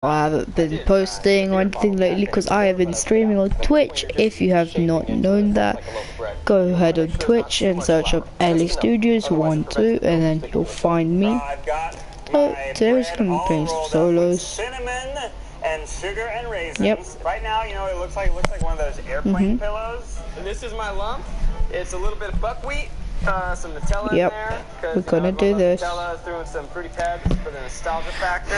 I haven't been posting or anything lately because I have been streaming on Twitch. If you have not known that, go ahead on Twitch and search up Eli Studios 1, 2, and then you'll find me. So today we're going to be playing some solos. Cinnamon and sugar and raisins. Yep. Right now, you know, it looks like one of those airplane pillows. And this is my lump. It's a little bit of buckwheat, some Nutella in there. We're gonna do this. Nutella, threw in some fruity pebs for the nostalgia factor.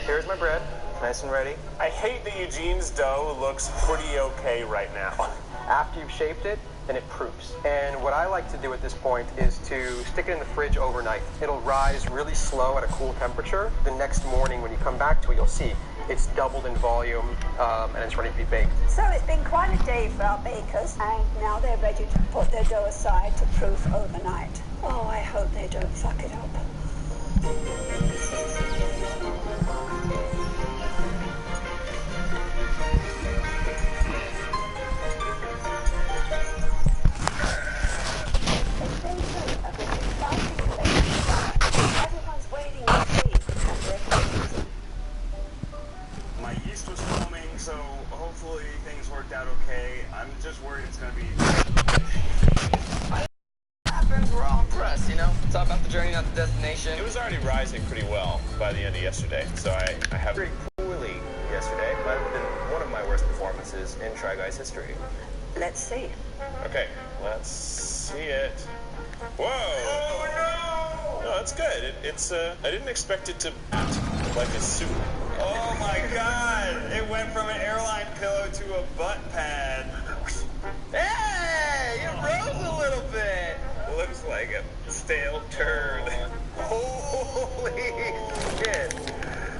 Here's my bread, nice and ready. I hate that Eugene's dough looks pretty okay right now. After you've shaped it, then it proofs. And what I like to do at this point is to stick it in the fridge overnight. It'll rise really slow at a cool temperature. The next morning when you come back to it, you'll see it's doubled in volume and it's ready to be baked. So it's been quite a day for our bakers, and now they're ready to put their dough aside to proof overnight. Oh, I hope they don't fuck it up. Everyone's waiting to see. My yeast was foaming, so hopefully things worked out okay. I'm just worried it's gonna be... Happens, we're all impressed, you know? It's all about the journey, not the destination. It was already rising pretty well by the end of yesterday, so I have Pretty poorly yesterday. Might have been one of my worst performances in Try Guys history. Let's see. Okay, let's see it. Whoa! Oh no! No, that's good. It's I didn't expect it to like a soup. Oh my god! It went from an airline pillow to a butt pad. Hey, it rose a little bit. Looks like a stale turd. Holy shit.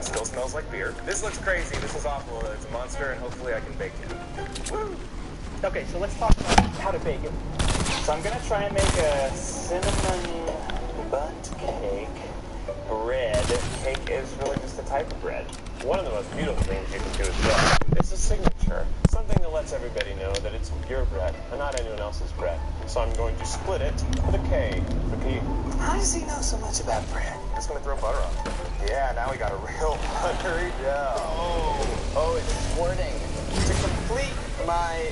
Still smells like beer. This looks crazy. This is awful. It's a monster, and hopefully I can bake it. Woo. Okay, so let's talk about how to bake it. So I'm gonna try and make a cinnamon butt cake. Bread. Cake is really just a type of bread. One of the most beautiful things you can do as well is a signature. Something that lets everybody know that it's your bread and not anyone else's bread. So I'm going to split it with a K for K. How does he know so much about bread? I'm just gonna throw butter on it. Yeah, now we got a real buttery dough. Oh, it's squirting. To complete my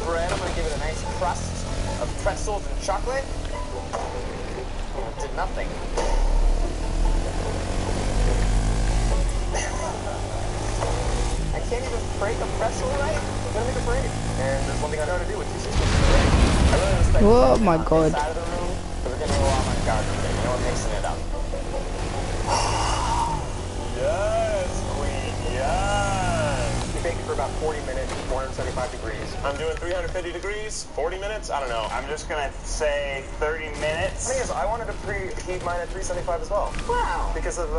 bread, I'm gonna give it a nice crust of pretzels and chocolate. It did nothing. I can't even break a pretzel right. I'm gonna make a break. And there's one thing I know how to do with these systems. I really respect Oh my god. this side of the room, but we're getting a little avant-garde today. You know, we're mixing it up. Yes, queen, yes! You bake it for about 40 minutes, 475 degrees. I'm doing 350 degrees, 40 minutes, I don't know. I'm just gonna say 30 minutes. The thing is, I wanted to preheat mine at 375 as well. Wow. Because of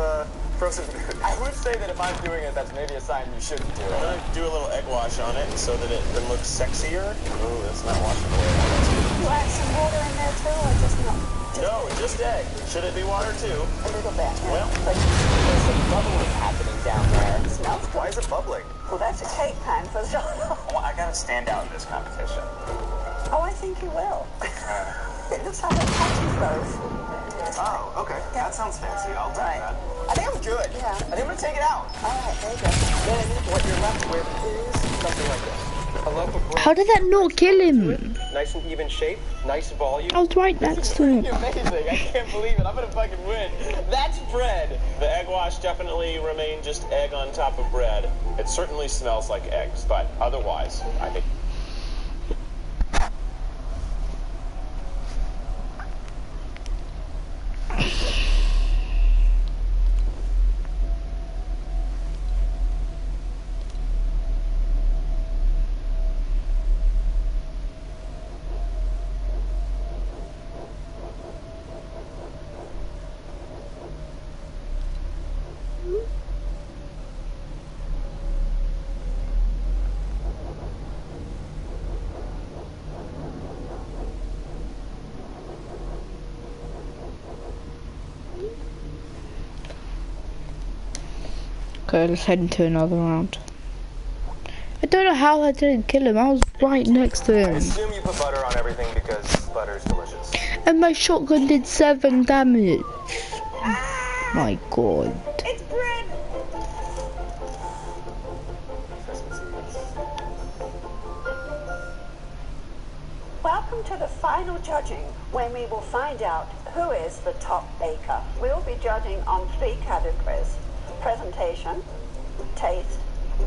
frozen food. I would say that if I'm doing it, that's maybe a sign you shouldn't do I'm it. gonna do a little egg wash on it so that it looks sexier. Ooh, that's not washing the way I want it to. You add some water in there too, or just not? No, just egg. Should it be water too? A little bit. Well, But there's some bubbling happening down there. It smells good. Why is it bubbling? Well, that's a cake pan for sure. Well, I gotta stand out in this competition. Oh, I think you will. It looks like a patty loaf. Oh, okay. That sounds fancy. I'll take Right. that. I think I'm good. Yeah. I think I'm gonna take it out. All right, there you go. Then what you're left with is something like this. A loaf of bread. How did that not kill him? Nice and even shape, nice volume. I was right next to him. Amazing. I can't believe it. I'm gonna fucking win. That's bread. the egg wash definitely remained just egg on top of bread. It certainly smells like eggs, but otherwise, I think. Okay, let's head into another round. I don't know how I didn't kill him. I was right next to I him. assume you put butter on everything because butter's delicious. And my shotgun did 7 damage. My god. It's bread. Welcome to the final judging, when we will find out who is the top baker. We'll be judging on 3 categories: presentation, taste,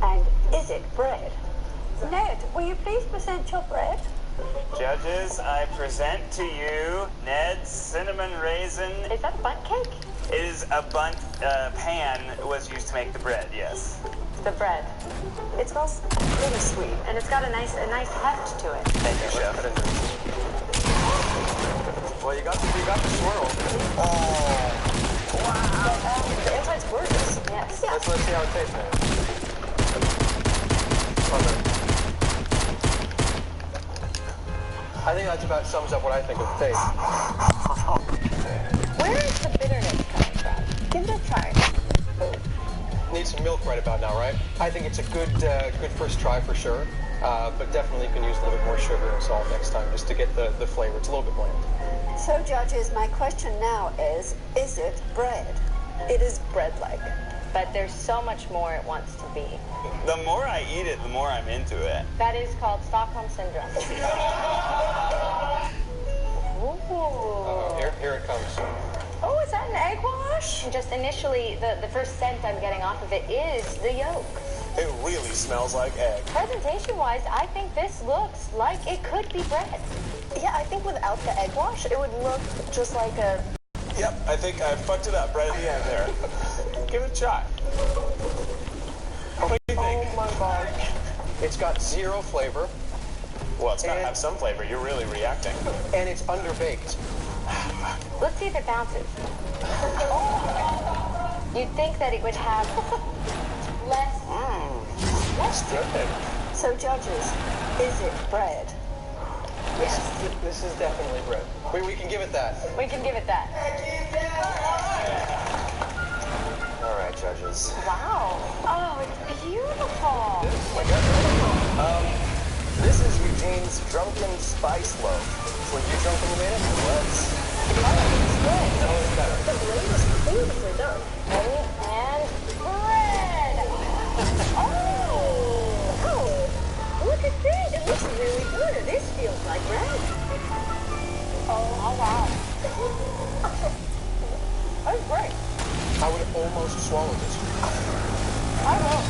and is it bread? Ned, will you please present your bread? Judges, I present to you Ned's cinnamon raisin. Is that a bundt cake? It is a bundt pan was used to make the bread, yes. The bread. It smells really sweet, and it's got a nice heft to it. Thank you, chef. Well, you got the swirl. Oh, wow. The inside's gorgeous. Yes. Yeah. Let's see how it tastes, man. I think that about sums up what I think of the taste. Where is the bitterness coming from? Give it a try. Need some milk right about now, right? I think it's a good first try for sure, but definitely you can use a little bit more sugar and salt next time just to get the flavor. It's a little bit bland. So, judges, my question now is it bread? It is bread-like, but there's so much more it wants to be. The more I eat it, the more I'm into it. That is called Stockholm Syndrome. Ooh. Here it comes. Oh, is that an egg wash? Just initially, the first scent I'm getting off of it is the yolk. It really smells like egg. Presentation-wise, I think this looks like it could be bread. Yeah, I think without the egg wash, it would look just like a... Yep, I think I fucked it up right at the end there. Give it a shot. What do you think? Oh my god. It's got 0 flavor. Well, it's got to have some flavor. You're really reacting. And it's underbaked. Let's see if it bounces. You'd think that it would have less... That's good. So, judges, is it bread? Yes, This is definitely bread. We can give it that. we can give it that. All right, judges. Wow. Oh, it's beautiful. This is Eugene's Drunken Spice Loaf. Were you drunk when you made it? Let's... The blade is beautifully done. Ready? And bread. Oh, look at this. It looks really good. This feels like bread. Oh, wow. That's great. I would almost swallow this. I will.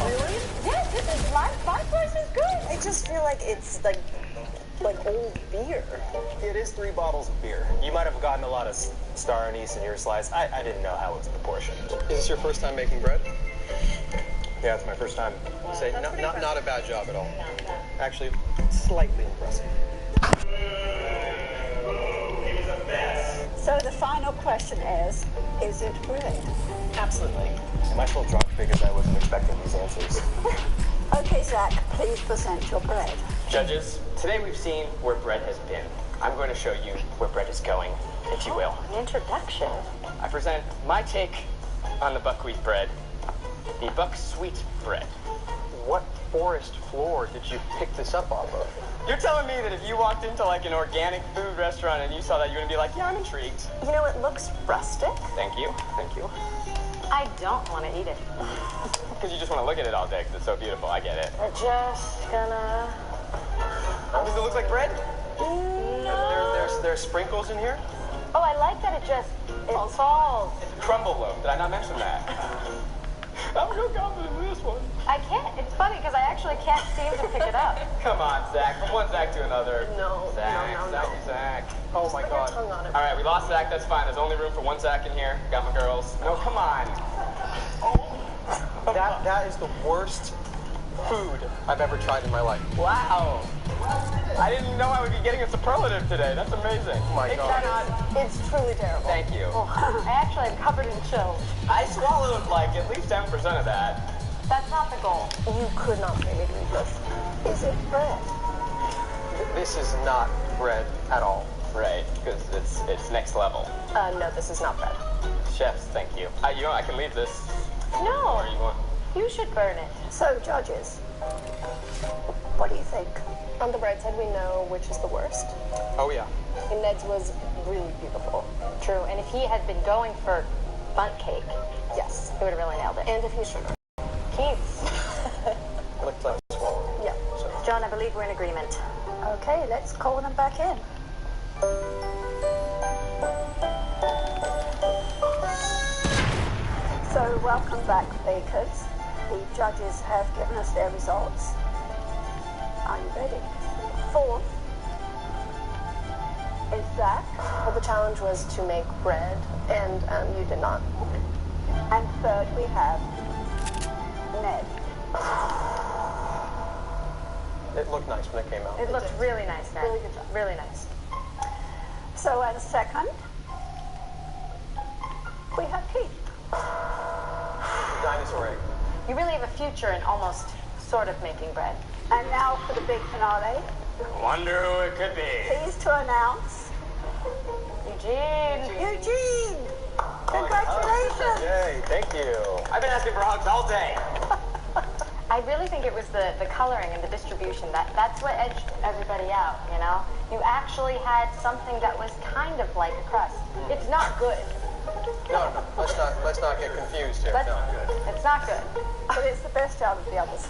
Really? Yes, this is my choice is good. I just feel like it's like old beer. It is 3 bottles of beer. You might have gotten a lot of star anise in your slice. I didn't know how it was proportioned. Is this your first time making bread? Yeah, it's my first time. Say, not a bad job at all. Actually, slightly impressive. So, the final question is it bread? Absolutely. Am I still drunk because I wasn't expecting these answers? Okay, Zach, please present your bread. Judges, today we've seen where bread has been. I'm going to show you where bread is going, if you will. An introduction. I present my take on the buckwheat bread, the buck-sweet bread. What forest floor did you pick this up off of? You're telling me that if you walked into like an organic food restaurant and you saw that, you're going to be like, yeah, I'm intrigued. You know, it looks rustic. Thank you. Thank you. I don't want to eat it. Because you just want to look at it all day because it's so beautiful. I get it. We're just gonna... Does it look like bread? No. There's sprinkles in here? Oh, I like that it falls. Crumble loaf. Did I not mention that? I'm so confident in this one. I can't. It's funny because I actually can't seem to pick it up. Come on, Zach. From one Zach to another. No, Zach, no. Zach. Oh my god. Tongue on it. All right, we lost Zach. That's fine. There's only room for 1 Zach in here. Got my girls. No, come on. That is the worst food I've ever tried in my life. Wow. I didn't know I would be getting a superlative today. That's amazing. Oh my god. It's truly terrible. Thank you. I actually am covered in chills. I swallowed like at least 10% of that. That's not the goal. You could not pay me to eat this. Is it bread? This is not bread at all. Right, because it's next level. No, this is not bread. Chefs, thank you. You know, I can leave this. No. Or you want? You should burn it. So, judges, what do you think? On the bread side, we know which is the worst. Oh yeah. And Ned's was really beautiful. True, and if he had been going for bundt cake, Yes. he would have really nailed it. And if he's sugar. Keith's. Looked like swallow. Yeah. John, I believe we're in agreement. Okay, let's call them back in. So, welcome back, bakers. The judges have given us their results. Are you ready? Fourth is Zach. Well, the challenge was to make bread, and you did not. And third we have Ned. It looked nice when it came out. It looked really nice, Ned. Really good job. Really nice. So at second, we have Keith. Dinosaur egg. You really have a future in almost sort of making bread. And now for the big finale. Wonder who it could be. Pleased to announce Eugene. Eugene. Congratulations. Yay, thank you. I've been asking for hugs all day. I really think it was the coloring and the distribution. That's what edged everybody out, you know? You actually had something that was kind of like a crust. It's not good. No, let's not get confused here. No. It's not good. But it's the best out of the others.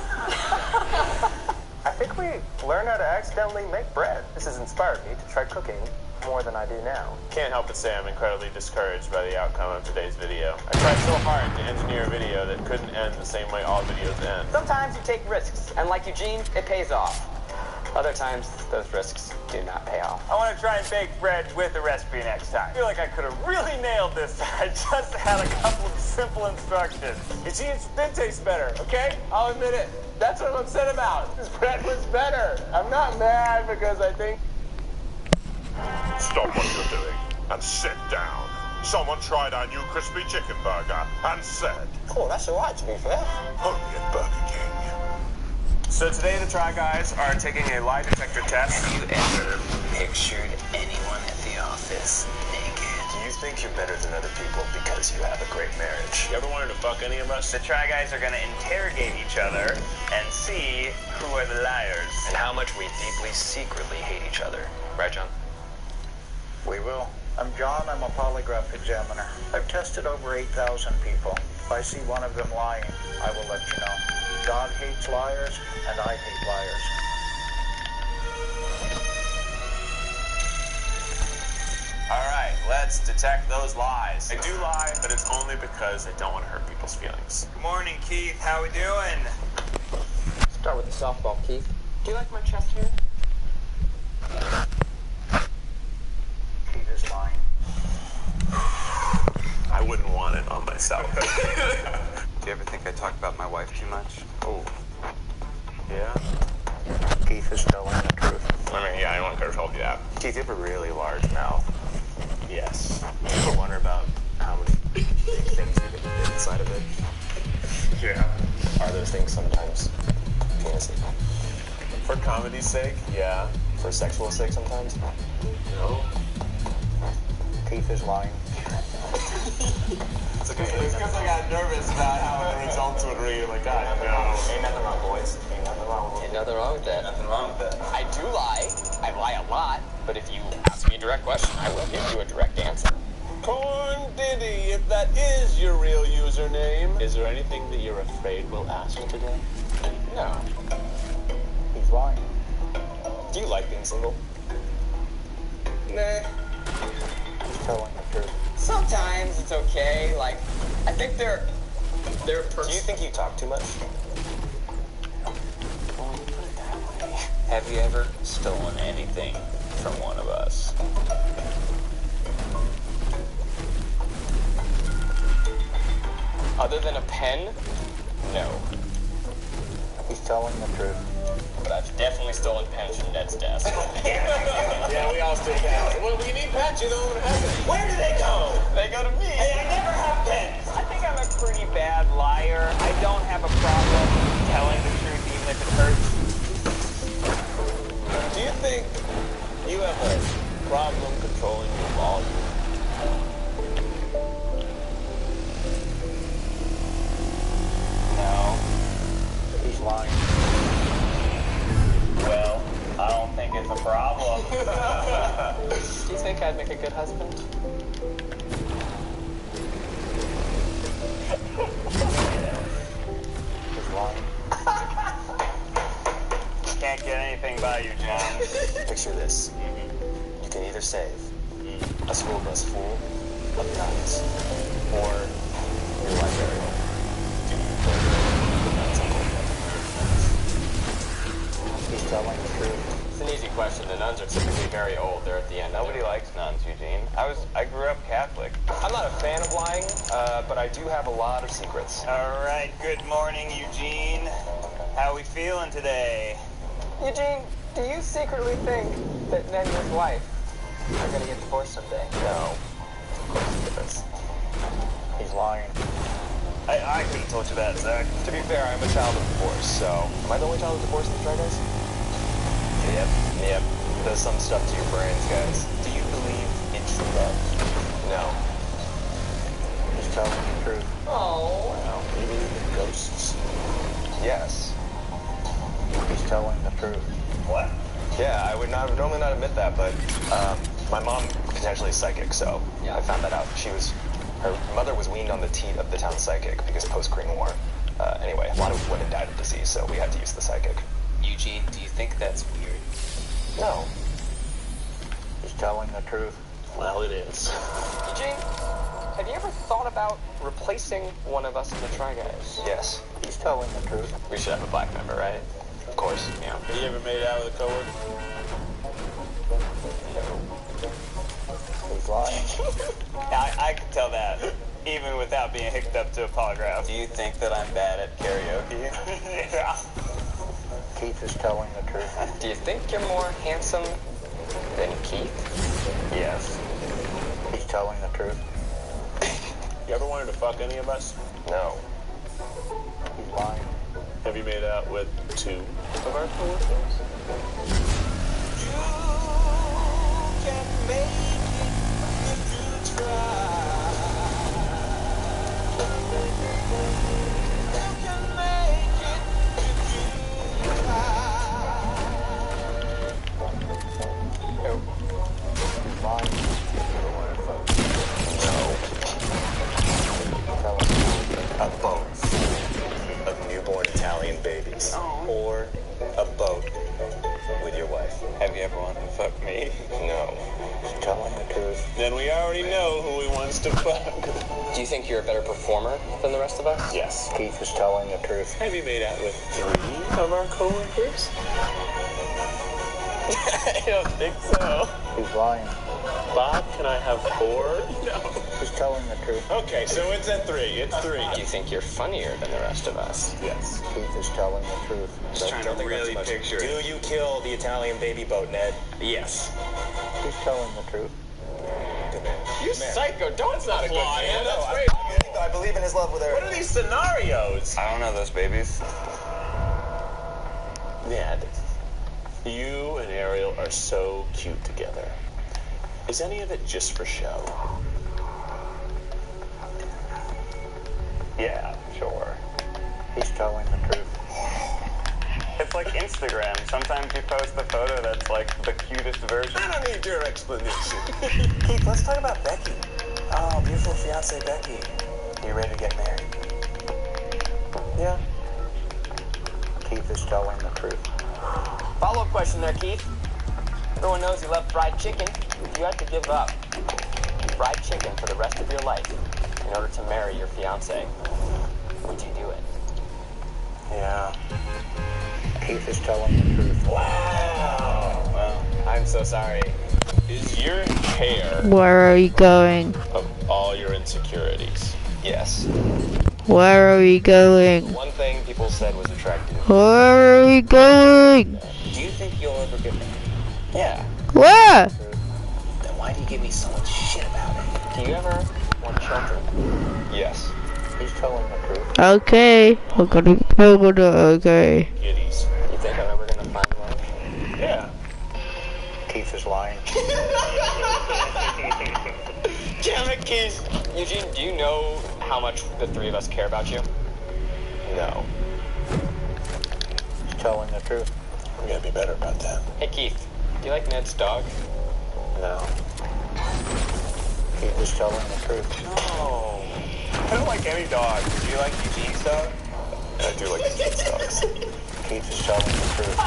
I think we learned how to accidentally make bread. This has inspired me to try cooking more than I do now. Can't help but say I'm incredibly discouraged by the outcome of today's video. I tried so hard to engineer a video that couldn't end the same way all videos end. Sometimes you take risks, and like Eugene, it pays off. Other times, those risks do not pay off. I want to try and bake bread with a recipe next time. I feel like I could have really nailed this if I just had a couple of simple instructions. Eugene's did taste better, okay? I'll admit it. That's what I'm upset about. This bread was better. I'm not mad because I think... Stop what you're doing and sit down. Someone tried our new crispy chicken burger and said, Oh, that's all right, to be fair. only at Burger King. So today the Try Guys are taking a lie detector test. Have you ever pictured anyone at the office naked? Do you think you're better than other people because you have a great marriage? You ever wanted to fuck any of us? The Try Guys are going to interrogate each other and see who are the liars. And how much we deeply, secretly hate each other. Right, John? We will. I'm John. I'm a polygraph examiner. I've tested over 8,000 people. If I see one of them lying, I will let you know. God hates liars, and I hate liars. All right, let's detect those lies. I do lie, but it's only because I don't want to hurt people's feelings. Good morning, Keith. How we doing? Start with the softball, Keith. Do you like my chest hair? Keith is lying. I wouldn't want it on myself. Do you ever think I talk about my wife too much? Oh. Yeah? Keith is telling the truth. I mean, yeah, anyone could have told you that. Keith, you have a really large mouth. Yes. You ever wonder about how many big things you can fit inside of it? Yeah. Are those things sometimes penises? For comedy's sake, yeah. For sexual sake sometimes? No. Keith is lying. It's okay. It's because I got nervous about how the results would read. Like, God, no. Ain't nothing wrong, boys. Ain't nothing wrong with it. Ain't nothing wrong with that. Nothing wrong with that. I do lie. I lie a lot. But if you ask me a direct question, I will give you a direct answer. Corn Diddy, if that is your real username, is there anything that you're afraid we'll ask today? No. He's lying. Do you like being single? Nah. He's telling the truth. Sometimes it's okay. Like, I think they're Do you think you talk too much? Have you ever stolen anything from one of us? Other than a pen? No. He's telling the truth. But I've definitely stolen pens from Ned's desk. Yeah, we all stay down. Well, we need pets, you know what happens. Where do they go? They go to me. Hey, I never have pens. I think I'm a pretty bad liar. I don't have a problem telling the truth even if it hurts. Do you think you have a problem controlling your volume? No. He's lying. Well, I don't think it's a problem. Do you think I'd make a good husband? He's lying. Can't get anything by you, John. Picture this. You can either save a school bus full of nuns or your life area. He's telling the truth. It's an easy question. The nuns are typically very old. They're at the end. Nobody likes nuns, Eugene. I grew up Catholic. I'm not a fan of lying, but I do have a lot of secrets. All right, good morning, Eugene. How we feeling today? Eugene, do you secretly think that Ned and his wife are going to get divorced someday? No. Of course he does. He's lying. I could have told you that, Zach. To be fair, I'm a child of divorce, so... Am I the only child of divorce in the Try Guys? Yep. Does some stuff to your brains, guys. Do you believe in true love? No. He's telling the truth. Oh. No. You believe in ghosts? Yes. He's telling the truth. What? Yeah, I would normally not admit that, but my mom potentially psychic, so Yeah. I found that out. Her mother was weaned on the teat of the town psychic because post-Korean War. Anyway, a lot of women died of disease, so we had to use the psychic. Eugene, do you think that's weird? No. He's telling the truth. Well, it is. Eugene, have you ever thought about replacing one of us in the Try Guys? Yes. He's telling the truth. We should have a black member, right? Of course. Yeah. Have you ever made out with a coworker? He's lying. I could tell that, even without being hooked up to a polygraph. Do you think that I'm bad at karaoke? Yeah. Keith is telling the truth. Do you think you're more handsome than Keith? Yes. He's telling the truth. You ever wanted to fuck any of us? No. He's lying. Have you made out with 2 of our coworkers? He's lying. A boat of newborn Italian babies. Or a boat with your wife. Have you ever wanted to fuck me? No. He's telling the truth. Then we already know who he wants to fuck. Do you think you're a better performer than the rest of us? Yes. Keith is telling the truth. Have you made out with 3 of our coworkers? I don't think so. He's lying. Bob, can I have 4? No. He's telling the truth. Okay, so it's at 3. It's 3. Do you think you're funnier than the rest of us? Yes. Keith is telling the truth. Just trying to really picture it. Do you kill the Italian baby boat, Ned? Yes. He's telling the truth. Good man. You psycho. Don't not a good fly man. in. That's No, great. I believe in his love with her. What are these scenarios? I don't know those babies. Ned, you and Ariel are so cute together. Is any of it just for show? Yeah, sure. He's telling the truth. It's like Instagram. Sometimes you post a photo that's like the cutest version. I don't need your explanation. Keith, let's talk about Becky. Oh, beautiful fiance Becky. You ready to get married? Yeah. Keith is telling the truth. Follow-up question there, Keith. Everyone knows you love fried chicken. If you had to give up fried chicken for the rest of your life in order to marry your fiance, would you do it? Yeah. Keith is telling the truth. Wow. Well, I'm so sorry. Is your hair Where are you going? of all your insecurities? Yes. Where are we going? One thing people said was attractive. Where are we going? Do you think you'll ever get married? Yeah. Where? Then why do you give me so much shit about it? Do you ever want children? Yes. He's telling the truth. Okay. Okay. Giddies. You think I'm ever gonna find love? Yeah. Keith is lying. Damn it, Keith! Eugene, do you know how much the 3 of us care about you? No. He's telling the truth. We gotta be better about that. Hey, Keith, do you like Ned's dog? No. Keith is telling the truth. No. I don't like any dog. Do you like Eugene's dog? I do like these dogs. Keith is telling the truth.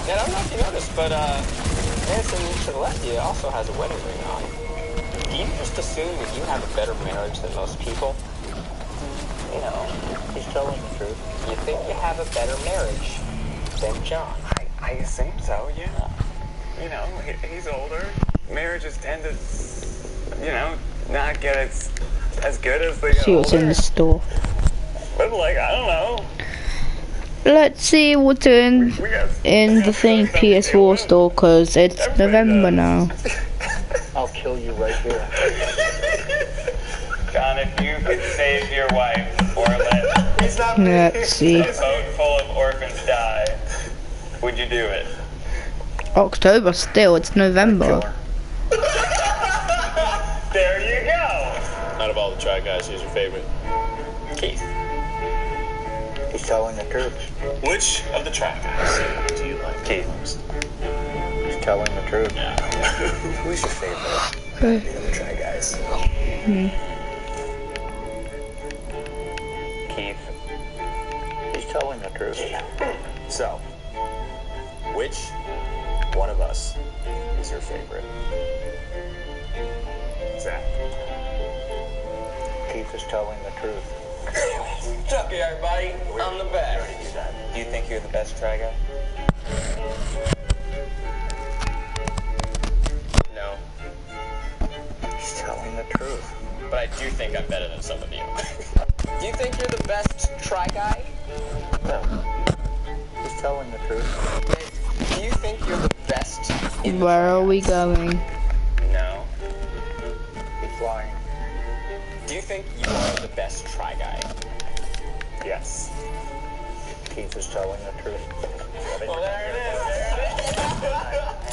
And I don't know if you noticed, but Harrison to the left of you also has a wedding ring on. Do you just assume that you have a better marriage than most people? You know, He's telling the truth. you think you have a better marriage than John. I assume so, yeah. You know, he's older. Marriages tend to, you know, not get as good as they get See what's in older. the store. But like, I don't know. Let's see what's in the thing PS4 store, cause it's November now. I'll kill you right here. John, if you could save your wife or let Let's see. a boat full of orphans die, would you do it? October still, it's November. There you go. Out of all the Try Guys, who's your favorite? Keith. He's telling the truth. Which of the Try Guys do you like Keith. most? He's telling the truth. Who's your favorite? Okay. The other Try Guys. Keith. He's telling the truth. So, which one of us is your favorite? Zach. Keith is telling the truth. Chucky, everybody. I'm the best. Do you think you're the best Try Guy? No, He's telling the truth. but I do think I'm better than some of you. Do you think you're the best Try Guy? No. He's telling the truth. Do you think you're the best in the Where Try are we Guys? going? No. He's lying. Do you think you are the best Try Guy? Yes. Keith is telling the truth. Well, there it is.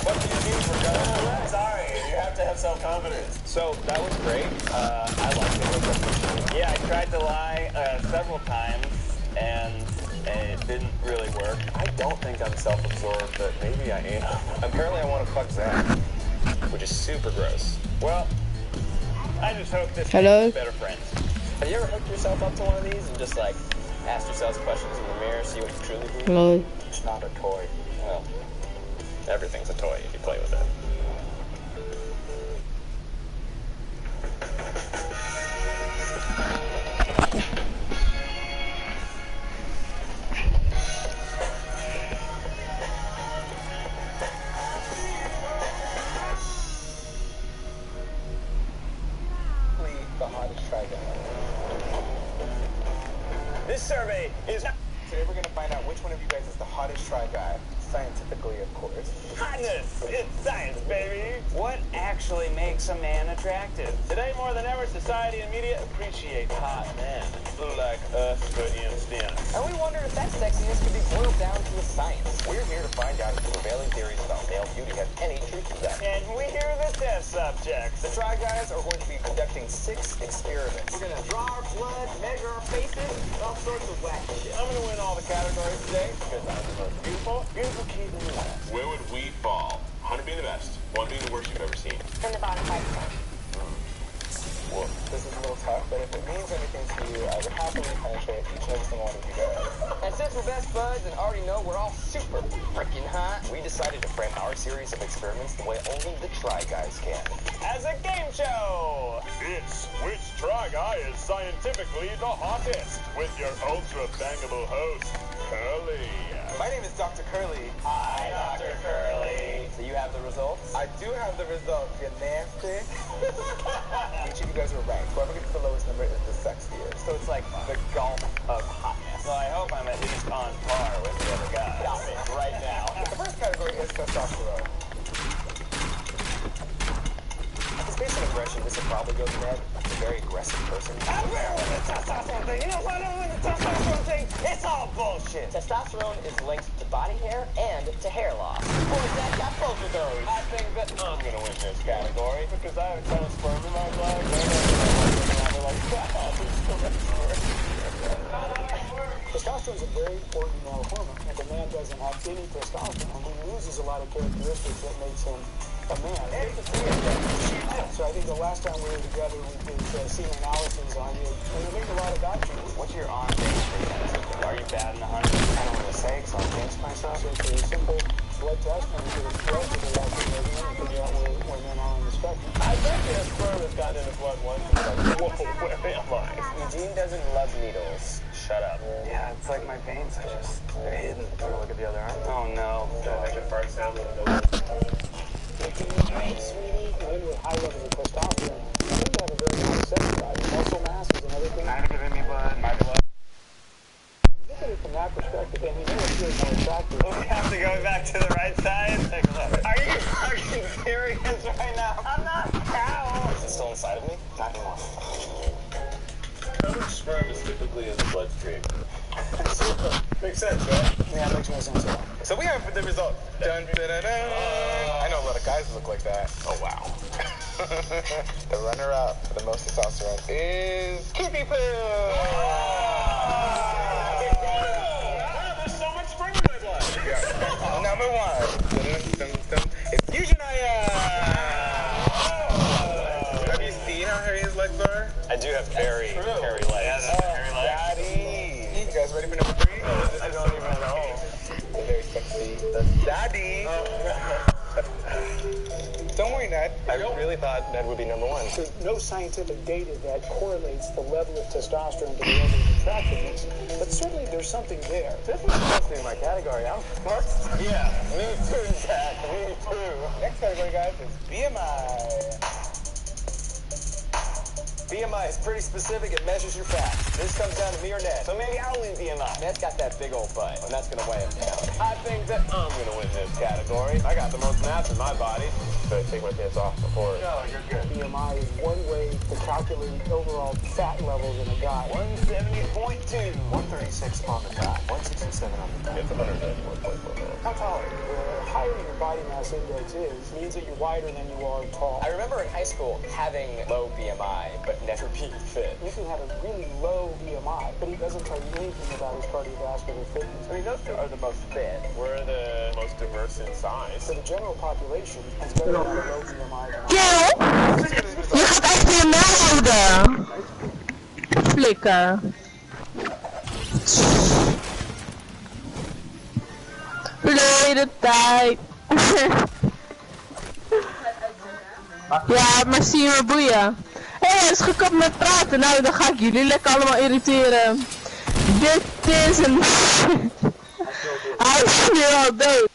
What do you mean for going? Sorry, you have to have self-confidence. So, that was great. I liked it. Yeah, I tried to lie several times, and it didn't really work. I don't think I'm self-absorbed, but maybe I am. Apparently I want to fuck Zach, which is super gross. Well, I just hope this Hello? makes us better friends. Have you ever hooked yourself up to one of these and just like asked yourself questions in the mirror, see what you truly believe? Hello. It's not a toy. Well, everything's a toy if you play with it. The hottest Try Guy. This survey is Today we're going to find out which one of you guys is the hottest Try Guy. Scientifically, of course. hotness. It's science, baby. What actually makes a man attractive? Today, more than ever, society and media appreciate hot men like us, for instance. And we wonder if that sexiness could be boiled down to a science. We're here to find out if the prevailing theories about male beauty have any truth to them. And we hear the test subjects. The Try Guys are going to be conducting 6 experiments. We're going to draw our blood, measure our faces, all sorts of wacky shit. I'm gonna win all the categories today because I'm the most beautiful Keith in the West. Where would we fall? 100 being the best, 1 being the worst you've ever seen. In the bottom 5%. Well, this is a little tough, but if it means anything to you, I would happily penetrate each and every single one of you guys. And since we're best buds and already know we're all super freaking hot, we decided to frame our series of experiments the way only the Try Guys can. As a game show. It's Which Try Guy is Scientifically the Hottest? With your ultra-bangable host, Curly. My name is Dr. Curly. Hi, Dr. Curly. So you have the results? I do have the results, you nasty. Each of you guys were ranked. Whoever gets the lowest number is the sexiest. So it's like the golf of hotness. Well, I hope I'm at least on par with the other guys. Stop it right now. The first category is testosterone. It's based on aggression. This would probably go to Ned. He's a very aggressive person. I'm real with the testosterone thing. You know what? I'm with the testosterone thing. It's all bullshit. Testosterone is linked to body hair and to hair loss. Boy, Zach got both of those. I think that I'm gonna win this category because I have a ton of sperm in my blood. Testosterone is a very important male hormone. If a man doesn't have any testosterone, he loses a lot of characteristics that makes him a man. So I think the last time we were together, we did semen analysis on you, and you learned a lot about you. What's your on-base? Are you bad in the 100? I don't want to say because I'll jinx myself. So it's a simple blood test and we did a test with the Y-chromosome and figure out where men are on the spectrum. I bet your sperm has gotten in his blood once and like, whoa, where am I? Eugene doesn't love needles. Shut up. Yeah, it's like my veins are just, they're hidden. Look at the other arm. Oh no. Don't make a fart sound when it goes. Men with high levels of testosterone tend to have a very high sex drive. Muscle mass is another thing. Kind of giving me blood, my blood. Look at it from that perspective, and you know it's really more attractive. We have to go back to the right side. Take a look. Are you fucking serious right now? I'm not cow. Is it still inside of me? Not anymore. How much sperm is typically in the bloodstream? Makes sense, right? Yeah, it makes no sense at all. So we have the result. Dun, da, da, da. I know a lot of guys who look like that. Oh, wow. The runner-up for the most testosterone is Kippy Poo. There's so much sperm in my blood. Yeah. Number 1. It's Fusion Have you seen how hairy his legs are? I do have very hairy legs. Daddy. You guys ready for number 3? I don't even know. They're very sexy. Daddy. Don't worry, Ned. I really thought Ned would be number 1. There's no scientific data that correlates the level of testosterone to the level of attractiveness, but certainly there's something there. This was supposed to be my category. I'm first. Yeah, me too, Jack. Me too. Next category, guys, is BMI. BMI is pretty specific. It measures your fat. This comes down to me or Ned. So maybe I'll win BMI. Ned's got that big old butt, and that's going to weigh him down. I think that I'm going to win this category. I got the most mass in my body. Should I take my pants off before? No, you're good. BMI is one way to calculate overall fat levels in a guy. 170.2. 136 on the dot. 167 on the dot. It's 191.4. How tall are you? The higher your body mass index is, means that you're wider than you are tall. I remember in high school having low BMI, but never being fit. You can have a really low BMI, but it doesn't tell you anything about his cardiovascular fitness. I mean, those two are the most fit. We're the most diverse in size. For the general population, it's better to have a low BMI than Kill! Je gaat echt in je mel houden! Flikker. Verleden tijd. Ja, maar zie je me boeien. Hé, hij is gekopt met praten. Nou, dan ga ik jullie lekker allemaal irriteren. Dit is een... Hij is nu al dood.